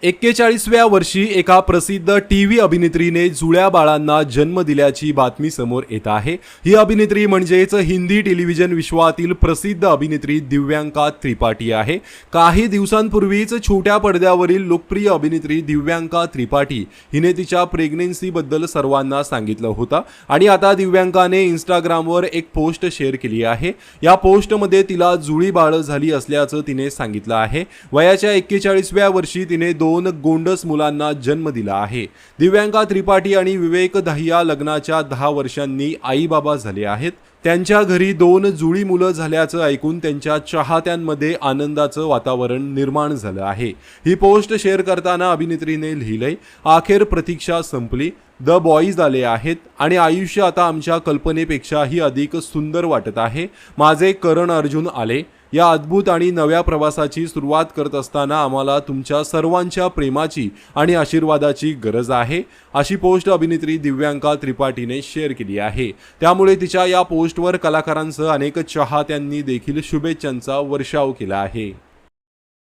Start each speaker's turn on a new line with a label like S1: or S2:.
S1: 41व्या वर्षी एका प्रसिद्ध टीव्ही अभिनेत्रीने जुळ्या बाळांना जन्म दिल्याची बातमी समोर येत आहे। ही अभिनेत्री म्हणजेच हिंदी टेलिव्हिजन विश्वातील प्रसिद्ध अभिनेत्री दिव्यांका त्रिपाठी आहे। काही दिवसांपूर्वीच छोट्या पडद्यावरील लोकप्रिय अभिनेत्री दिव्यांका त्रिपाठी हिने तिच्या प्रेग्नन्सी बद्दल सर्वांना सांगितलं होतं आणि आता दिव्यांकाने इंस्टाग्रामवर एक पोस्ट शेअर केली आहे। या पोस्टमध्ये तिला जुळी बाळ झाली असल्याचं तिने सांगितलं आहे। वयाच्या 41व्या वर्षी तिने दोन गोंडस मुलांना जन्म दिला आहे। दिव्यांका त्रिपाठी आणि विवेक दहिया लग्नाच्या 10 वर्षांनी आई बाबा झाले आहेत। त्यांच्या घरी 2 जुळी मुलं झाल्याचं ऐकून त्यांच्या चाहत्यांमध्ये आनंदाचं वातावरण निर्माण झालं आहे। ही पोस्ट शेअर करताना अभिनेत्रीने लिहिलंय, अखेर प्रतीक्षा संपली, द बॉईज आले आहेत आणि आयुष्य आता आमच्या कल्पनेपेक्षाही अधिक सुंदर वाटत आहे। माझे करण अर्जुन आले। या अद्भुत आणि नव्या प्रवासाची सुरुवात करत असताना आम्हाला तुमच्या सर्वांच्या प्रेमाची आणि आशीर्वादाची गरज आहे, अशी पोस्ट अभिनेत्री दिव्यांका त्रिपाठीने शेअर केली आहे। त्यामुळे तिच्या या पोस्टवर कलाकारांसह अनेक चाहत्यांनी देखील शुभेच्छांचा वर्षाव केला आहे।